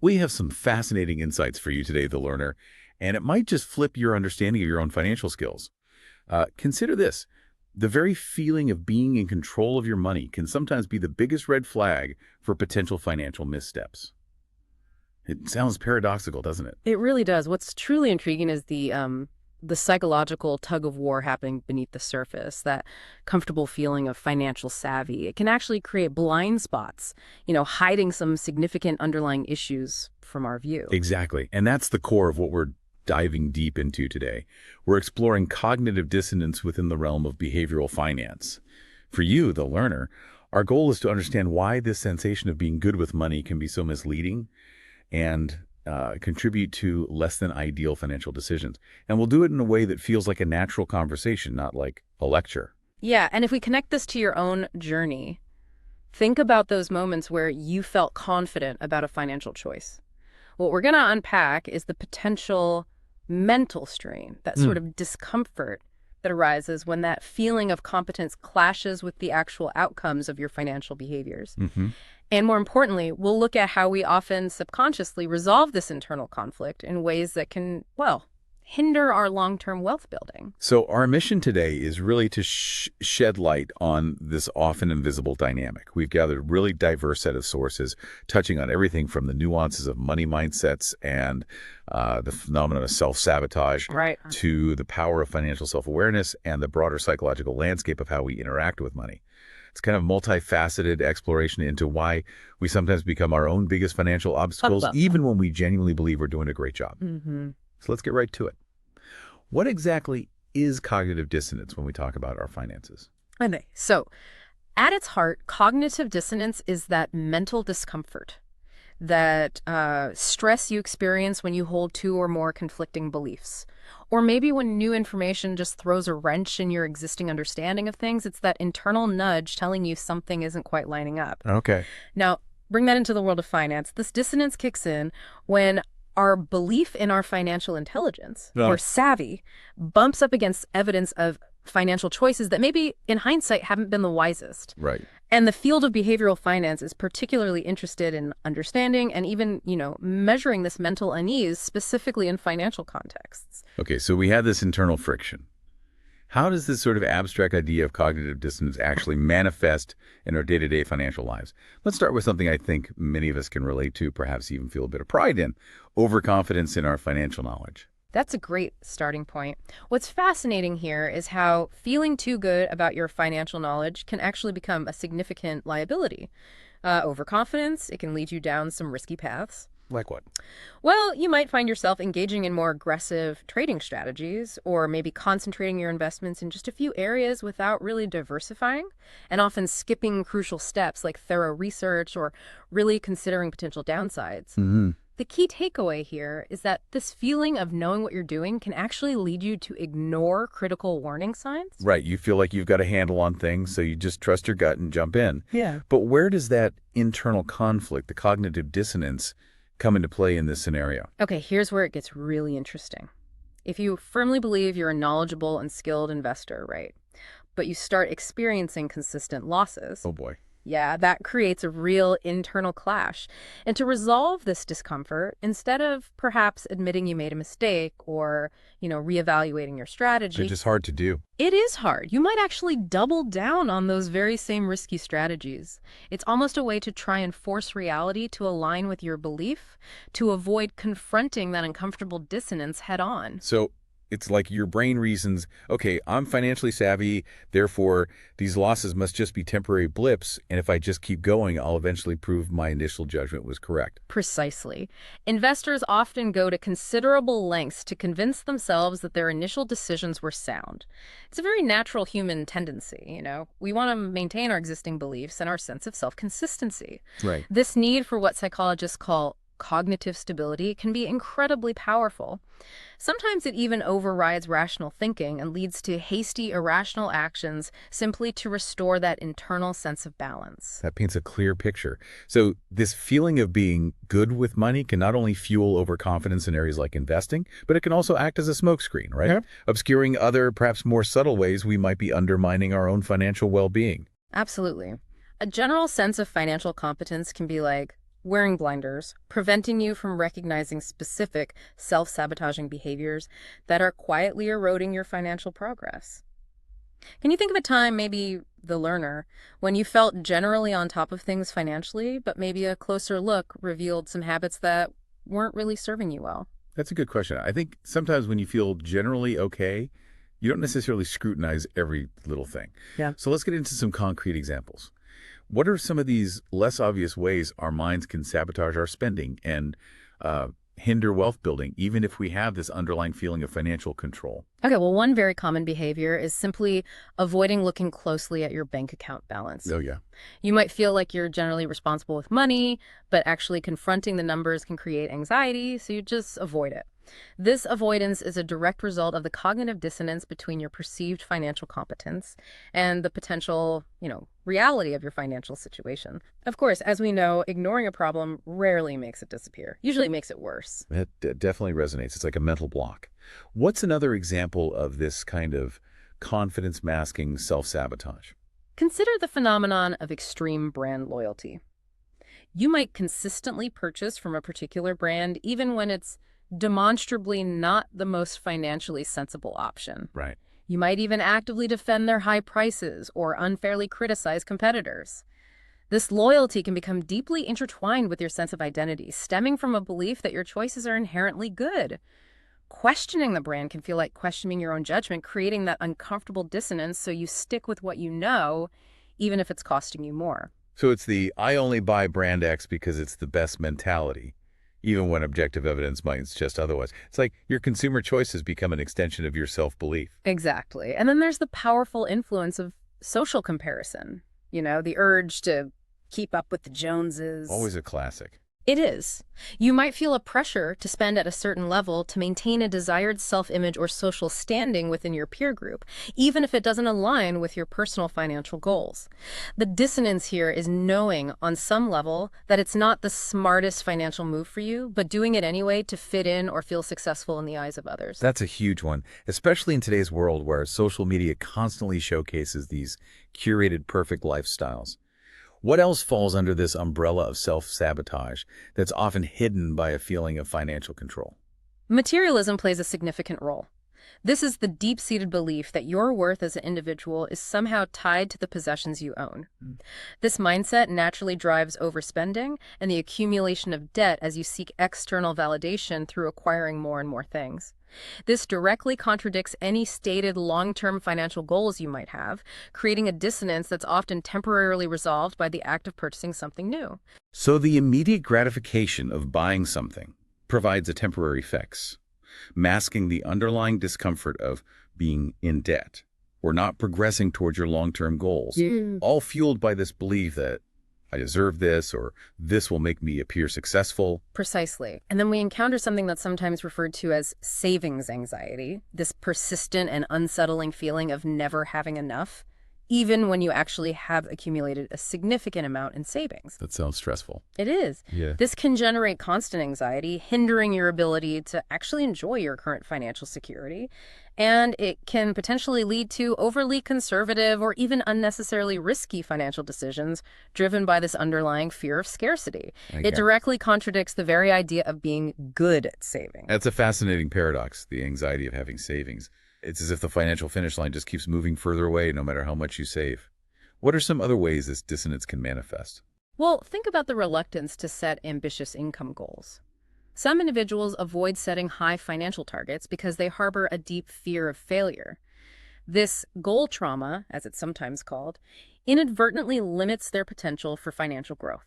We have some fascinating insights for you today, the learner, and it might just flip your understanding of your own financial skills. Consider this. The very feeling of being in control of your money can sometimes be the biggest red flag for potential financial missteps. It sounds paradoxical, doesn't it? It really does. What's truly intriguing is the psychological tug of war happening beneath the surface, that comfortable feeling of financial savvy. It can actually create blind spots, hiding some significant underlying issues from our view. Exactly. And that's the core of what we're diving deep into today. We're exploring cognitive dissonance within the realm of behavioral finance. For you, the learner, our goal is to understand why this sensation of being good with money can be so misleading and contribute to less than ideal financial decisions. And we'll do it in a way that feels like a natural conversation, not like a lecture. Yeah, and if we connect this to your own journey, think about those moments where you felt confident about a financial choice. What we're going to unpack is the potential mental strain, that sort of discomfort that arises when that feeling of competence clashes with the actual outcomes of your financial behaviors. And more importantly, we'll look at how we often subconsciously resolve this internal conflict in ways that can, well, hinder our long-term wealth building. So our mission today is really to shed light on this often invisible dynamic. We've gathered a really diverse set of sources, touching on everything from the nuances of money mindsets and the phenomenon of self-sabotage to the power of financial self-awareness and the broader psychological landscape of how we interact with money. It's kind of multifaceted exploration into why we sometimes become our own biggest financial obstacles, even when we genuinely believe we're doing a great job. So let's get right to it. What exactly is cognitive dissonance when we talk about our finances? Okay, so at its heart, cognitive dissonance is that mental discomfort, that stress you experience when you hold two or more conflicting beliefs. Or maybe when new information just throws a wrench in your existing understanding of things. It's that internal nudge telling you something isn't quite lining up. Okay. Now, bring that into the world of finance. This dissonance kicks in when our belief in our financial intelligence or savvy bumps up against evidence of financial choices that maybe in hindsight haven't been the wisest. Right. And the field of behavioral finance is particularly interested in understanding and even, measuring this mental unease specifically in financial contexts. Okay, so we have this internal friction. How does this sort of abstract idea of cognitive dissonance actually manifest in our day-to-day financial lives? Let's start with something I think many of us can relate to, perhaps even feel a bit of pride in: overconfidence in our financial knowledge. That's a great starting point. What's fascinating here is how feeling too good about your financial knowledge can actually become a significant liability. Overconfidence, it can lead you down some risky paths. Like what? Well, you might find yourself engaging in more aggressive trading strategies, or maybe concentrating your investments in just a few areas without really diversifying, and often skipping crucial steps like thorough research or really considering potential downsides. The key takeaway here is that this feeling of knowing what you're doing can actually lead you to ignore critical warning signs. Right. You feel like you've got a handle on things, so you just trust your gut and jump in. Yeah. But where does that internal conflict, the cognitive dissonance, come into play in this scenario? Okay, here's where it gets really interesting. If you firmly believe you're a knowledgeable and skilled investor, right, but you start experiencing consistent losses. Oh, boy. Yeah, that creates a real internal clash. And to resolve this discomfort, instead of perhaps admitting you made a mistake or, reevaluating your strategy. It's just hard to do. It is hard. You might actually double down on those very same risky strategies. It's almost a way to try and force reality to align with your belief, to avoid confronting that uncomfortable dissonance head on. So it's like your brain reasons, okay, I'm financially savvy, therefore these losses must just be temporary blips, and if I just keep going, I'll eventually prove my initial judgment was correct. Precisely. Investors often go to considerable lengths to convince themselves that their initial decisions were sound. It's a very natural human tendency, We want to maintain our existing beliefs and our sense of self-consistency. Right. This need for what psychologists call cognitive stability can be incredibly powerful. Sometimes it even overrides rational thinking and leads to hasty, irrational actions simply to restore that internal sense of balance. That paints a clear picture. So this feeling of being good with money can not only fuel overconfidence in areas like investing, but it can also act as a smokescreen, right? Yeah. Obscuring other, perhaps more subtle ways we might be undermining our own financial well-being. Absolutely. A general sense of financial competence can be like, wearing blinders, preventing you from recognizing specific self-sabotaging behaviors that are quietly eroding your financial progress. Can you think of a time, maybe the learner, when you felt generally on top of things financially, but maybe a closer look revealed some habits that weren't really serving you well? That's a good question. I think sometimes when you feel generally okay, you don't necessarily scrutinize every little thing. Yeah. So let's get into some concrete examples. What are some of these less obvious ways our minds can sabotage our spending and hinder wealth building, even if we have this underlying feeling of financial control? Okay, well, one very common behavior is simply avoiding looking closely at your bank account balance. Oh, yeah. You might feel like you're generally responsible with money, but actually confronting the numbers can create anxiety, so you just avoid it. This avoidance is a direct result of the cognitive dissonance between your perceived financial competence and the potential, reality of your financial situation. Of course, as we know, ignoring a problem rarely makes it disappear. Usually makes it worse. That definitely resonates. It's like a mental block. What's another example of this kind of confidence masking self-sabotage? Consider the phenomenon of extreme brand loyalty. You might consistently purchase from a particular brand even when it's demonstrably not the most financially sensible option. Right. You might even actively defend their high prices or unfairly criticize competitors. This loyalty can become deeply intertwined with your sense of identity, stemming from a belief that your choices are inherently good. Questioning the brand can feel like questioning your own judgment, creating that uncomfortable dissonance, so you stick with what you know, even if it's costing you more. So it's the I only buy brand X because it's the best mentality, even when objective evidence might suggest otherwise. It's like your consumer choices become an extension of your self-belief. Exactly. And then there's the powerful influence of social comparison, the urge to keep up with the Joneses. Always a classic. It is. You might feel a pressure to spend at a certain level to maintain a desired self-image or social standing within your peer group, even if it doesn't align with your personal financial goals. The dissonance here is knowing on some level that it's not the smartest financial move for you, but doing it anyway to fit in or feel successful in the eyes of others. That's a huge one, especially in today's world where social media constantly showcases these curated perfect lifestyles. What else falls under this umbrella of self-sabotage that's often hidden by a feeling of financial control? Materialism plays a significant role. This is the deep-seated belief that your worth as an individual is somehow tied to the possessions you own. This mindset naturally drives overspending and the accumulation of debt as you seek external validation through acquiring more and more things. This directly contradicts any stated long-term financial goals you might have, creating a dissonance that's often temporarily resolved by the act of purchasing something new. So the immediate gratification of buying something provides a temporary fix, masking the underlying discomfort of being in debt or not progressing towards your long-term goals, all fueled by this belief that I deserve this, or this will make me appear successful. Precisely. And then we encounter something that's sometimes referred to as savings anxiety, this persistent and unsettling feeling of never having enough, even when you actually have accumulated a significant amount in savings. That sounds stressful. It is. Yeah. This can generate constant anxiety, hindering your ability to actually enjoy your current financial security. And it can potentially lead to overly conservative or even unnecessarily risky financial decisions driven by this underlying fear of scarcity. It directly contradicts the very idea of being good at saving. That's a fascinating paradox, the anxiety of having savings. It's as if the financial finish line just keeps moving further away no matter how much you save. What are some other ways this dissonance can manifest? Well, think about the reluctance to set ambitious income goals. Some individuals avoid setting high financial targets because they harbor a deep fear of failure. This goal trauma, as it's sometimes called, inadvertently limits their potential for financial growth.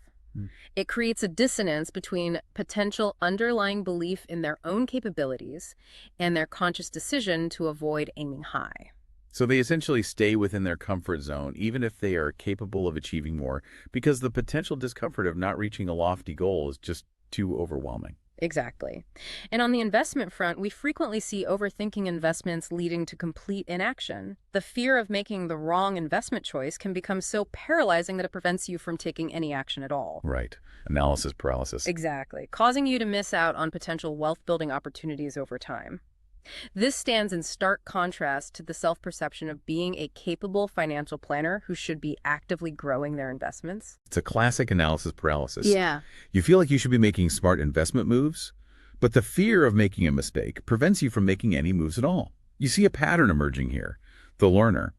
It creates a dissonance between potential underlying belief in their own capabilities and their conscious decision to avoid aiming high. So they essentially stay within their comfort zone, even if they are capable of achieving more, because the potential discomfort of not reaching a lofty goal is just too overwhelming. Exactly. And on the investment front, we frequently see overthinking investments leading to complete inaction. The fear of making the wrong investment choice can become so paralyzing that it prevents you from taking any action at all. Right. Analysis paralysis. Exactly. Causing you to miss out on potential wealth-building opportunities over time. This stands in stark contrast to the self-perception of being a capable financial planner who should be actively growing their investments. It's a classic analysis paralysis. Yeah. You feel like you should be making smart investment moves, but the fear of making a mistake prevents you from making any moves at all. You see a pattern emerging here, the learner.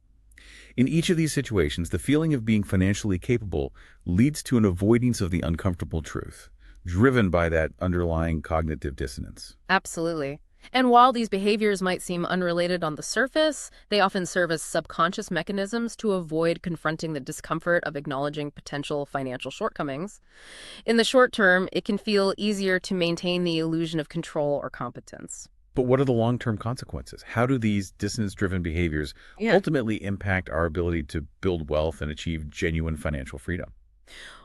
In each of these situations, the feeling of being financially capable leads to an avoidance of the uncomfortable truth, driven by that underlying cognitive dissonance. Absolutely. And while these behaviors might seem unrelated on the surface, they often serve as subconscious mechanisms to avoid confronting the discomfort of acknowledging potential financial shortcomings. In the short term, it can feel easier to maintain the illusion of control or competence. But what are the long-term consequences? How do these dissonance-driven behaviors Yeah. ultimately impact our ability to build wealth and achieve genuine financial freedom?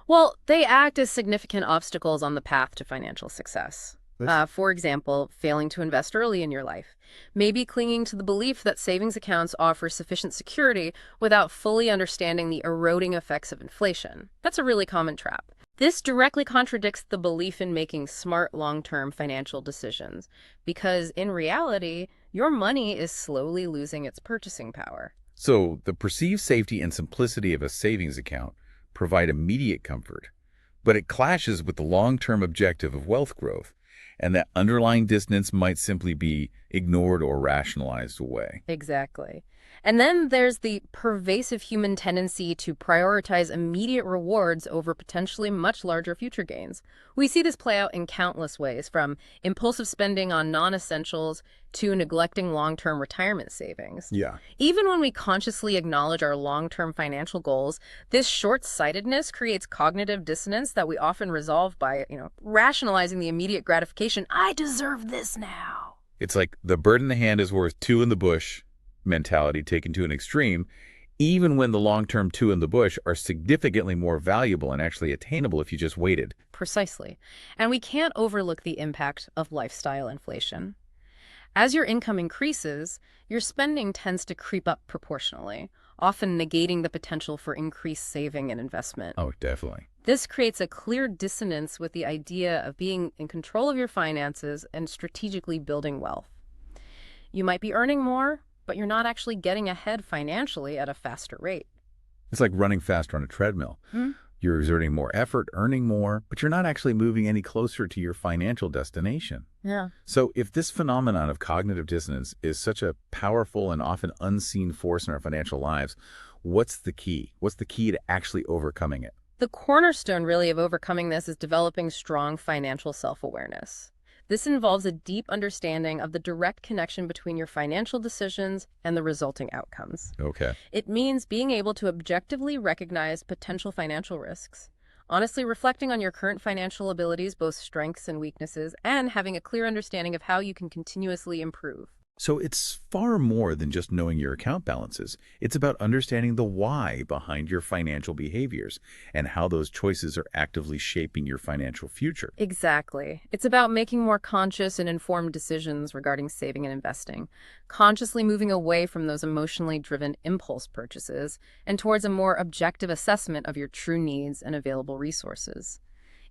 Well, they act as significant obstacles on the path to financial success. For example, failing to invest early in your life. Maybe clinging to the belief that savings accounts offer sufficient security without fully understanding the eroding effects of inflation. That's a really common trap. This directly contradicts the belief in making smart long-term financial decisions, because in reality, your money is slowly losing its purchasing power. So the perceived safety and simplicity of a savings account provide immediate comfort, but it clashes with the long-term objective of wealth growth, and that underlying dissonance might simply be ignored or rationalized away. Exactly. And then there's the pervasive human tendency to prioritize immediate rewards over potentially much larger future gains. We see this play out in countless ways, from impulsive spending on non-essentials to neglecting long-term retirement savings. Yeah. Even when we consciously acknowledge our long-term financial goals, this short-sightedness creates cognitive dissonance that we often resolve by, rationalizing the immediate gratification. I deserve this now. It's like the bird in the hand is worth two in the bush mentality taken to an extreme, even when the long-term two in the bush are significantly more valuable and actually attainable if you just waited. Precisely. And we can't overlook the impact of lifestyle inflation. As your income increases, your spending tends to creep up proportionally, often negating the potential for increased saving and investment. Oh, definitely. This creates a clear dissonance with the idea of being in control of your finances and strategically building wealth. You might be earning more, but you're not actually getting ahead financially at a faster rate. It's like running faster on a treadmill. You're exerting more effort, earning more, but you're not actually moving any closer to your financial destination. Yeah. So if this phenomenon of cognitive dissonance is such a powerful and often unseen force in our financial lives, what's the key? What's the key to actually overcoming it? The cornerstone, really, of overcoming this is developing strong financial self-awareness. This involves a deep understanding of the direct connection between your financial decisions and the resulting outcomes. Okay. It means being able to objectively recognize potential financial risks, honestly reflecting on your current financial abilities, both strengths and weaknesses, and having a clear understanding of how you can continuously improve. So it's far more than just knowing your account balances. It's about understanding the why behind your financial behaviors and how those choices are actively shaping your financial future. Exactly. It's about making more conscious and informed decisions regarding saving and investing, consciously moving away from those emotionally driven impulse purchases and towards a more objective assessment of your true needs and available resources.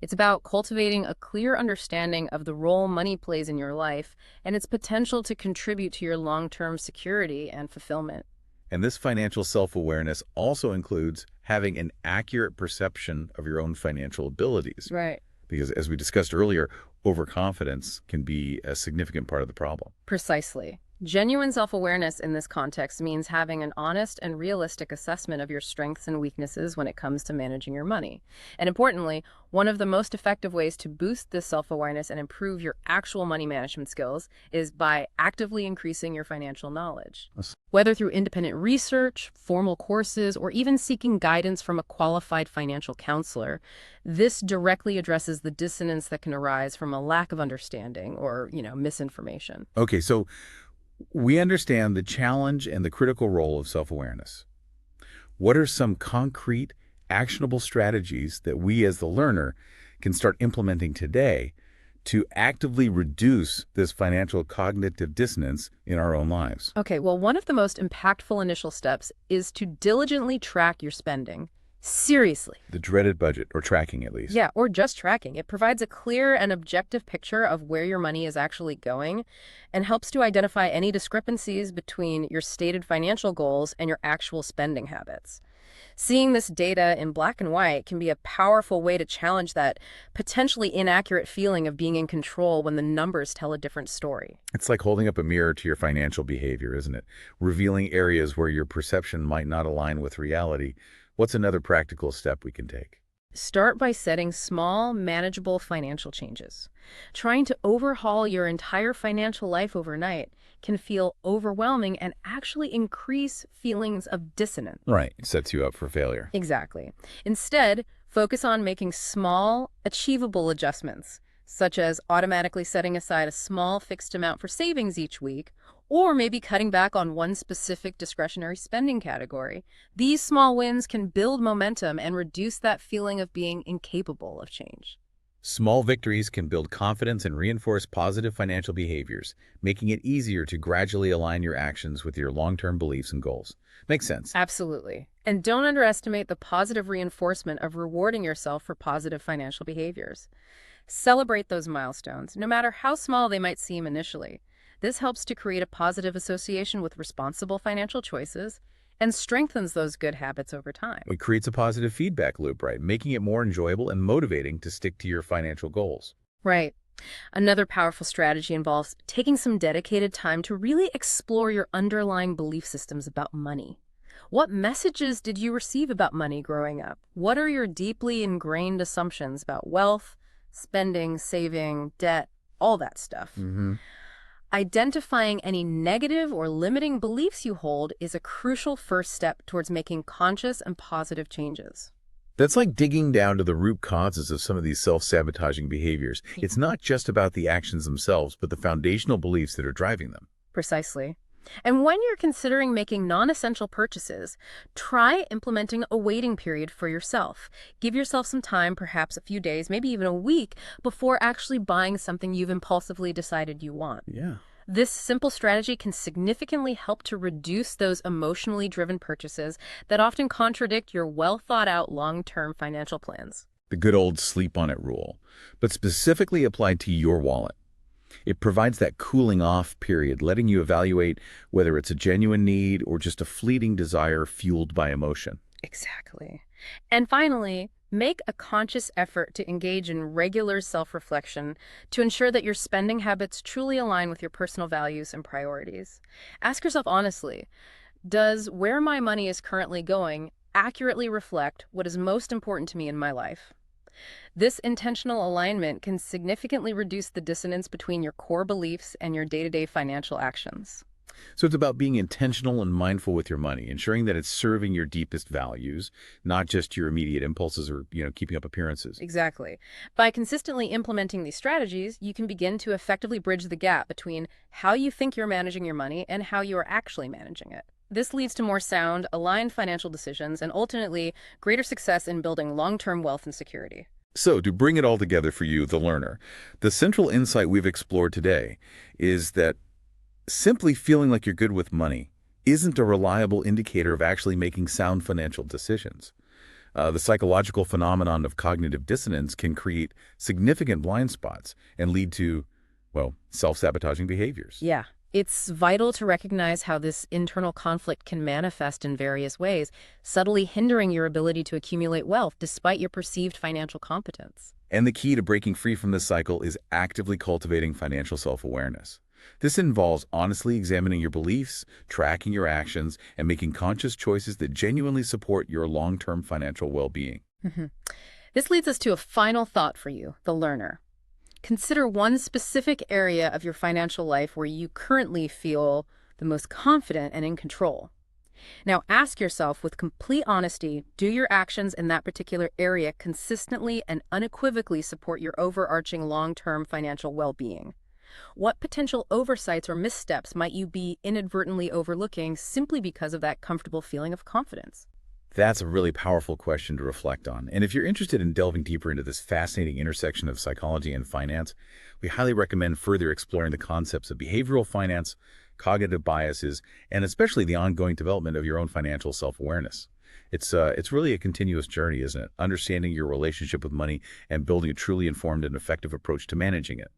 It's about cultivating a clear understanding of the role money plays in your life and its potential to contribute to your long-term security and fulfillment. And this financial self-awareness also includes having an accurate perception of your own financial abilities. Right. Because as we discussed earlier, overconfidence can be a significant part of the problem. Precisely. Genuine self-awareness in this context means having an honest and realistic assessment of your strengths and weaknesses when it comes to managing your money. And importantly, one of the most effective ways to boost this self-awareness and improve your actual money management skills is by actively increasing your financial knowledge. Whether through independent research, formal courses, or even seeking guidance from a qualified financial counselor, this directly addresses the dissonance that can arise from a lack of understanding or, misinformation. Okay, so we understand the challenge and the critical role of self-awareness. What are some concrete, actionable strategies that we as the learner can start implementing today to actively reduce this financial cognitive dissonance in our own lives? Okay, well, one of the most impactful initial steps is to diligently track your spending. Seriously. The dreaded budget, or tracking at least. Yeah, or just tracking. It provides a clear and objective picture of where your money is actually going and helps to identify any discrepancies between your stated financial goals and your actual spending habits. Seeing this data in black and white can be a powerful way to challenge that potentially inaccurate feeling of being in control when the numbers tell a different story. It's like holding up a mirror to your financial behavior, isn't it? Revealing areas where your perception might not align with reality. What's another practical step we can take? Start by setting small, manageable financial changes. Trying to overhaul your entire financial life overnight can feel overwhelming and actually increase feelings of dissonance. Right. Sets you up for failure. Exactly. Instead, focus on making small, achievable adjustments, such as automatically setting aside a small fixed amount for savings each week, or maybe cutting back on one specific discretionary spending category. These small wins can build momentum and reduce that feeling of being incapable of change. Small victories can build confidence and reinforce positive financial behaviors, making it easier to gradually align your actions with your long-term beliefs and goals. Makes sense. Absolutely. And don't underestimate the positive reinforcement of rewarding yourself for positive financial behaviors. Celebrate those milestones, no matter how small they might seem initially. This helps to create a positive association with responsible financial choices and strengthens those good habits over time. It creates a positive feedback loop, right? Making it more enjoyable and motivating to stick to your financial goals. Right. Another powerful strategy involves taking some dedicated time to really explore your underlying belief systems about money. What messages did you receive about money growing up? What are your deeply ingrained assumptions about wealth, spending, saving, debt, all that stuff? Identifying any negative or limiting beliefs you hold is a crucial first step towards making conscious and positive changes. That's like digging down to the root causes of some of these self-sabotaging behaviors. It's not just about the actions themselves, but the foundational beliefs that are driving them. Precisely. And when you're considering making non-essential purchases, try implementing a waiting period for yourself. Give yourself some time, perhaps a few days, maybe even a week, before actually buying something you've impulsively decided you want. Yeah. This simple strategy can significantly help to reduce those emotionally driven purchases that often contradict your well-thought-out long-term financial plans. The good old sleep on it rule, but specifically applied to your wallet. It provides that cooling off period, letting you evaluate whether it's a genuine need or just a fleeting desire fueled by emotion. Exactly. And finally, make a conscious effort to engage in regular self-reflection to ensure that your spending habits truly align with your personal values and priorities. Ask yourself honestly, does where my money is currently going accurately reflect what is most important to me in my life? This intentional alignment can significantly reduce the dissonance between your core beliefs and your day-to-day financial actions. So it's about being intentional and mindful with your money, ensuring that it's serving your deepest values, not just your immediate impulses or, keeping up appearances. Exactly. By consistently implementing these strategies, you can begin to effectively bridge the gap between how you think you're managing your money and how you are actually managing it. This leads to more sound, aligned financial decisions and ultimately greater success in building long-term wealth and security. So, to bring it all together for you, the learner, the central insight we've explored today is that simply feeling like you're good with money isn't a reliable indicator of actually making sound financial decisions. The psychological phenomenon of cognitive dissonance can create significant blind spots and lead to, self-sabotaging behaviors. Yeah. It's vital to recognize how this internal conflict can manifest in various ways, subtly hindering your ability to accumulate wealth despite your perceived financial competence. And the key to breaking free from this cycle is actively cultivating financial self-awareness. This involves honestly examining your beliefs, tracking your actions, and making conscious choices that genuinely support your long-term financial well-being. This leads us to a final thought for you, the learner. Consider one specific area of your financial life where you currently feel the most confident and in control. Now ask yourself with complete honesty, do your actions in that particular area consistently and unequivocally support your overarching long-term financial well-being? What potential oversights or missteps might you be inadvertently overlooking simply because of that comfortable feeling of confidence? That's a really powerful question to reflect on. And if you're interested in delving deeper into this fascinating intersection of psychology and finance, we highly recommend further exploring the concepts of behavioral finance, cognitive biases, and especially the ongoing development of your own financial self-awareness. It's really a continuous journey, isn't it? Understanding your relationship with money and building a truly informed and effective approach to managing it.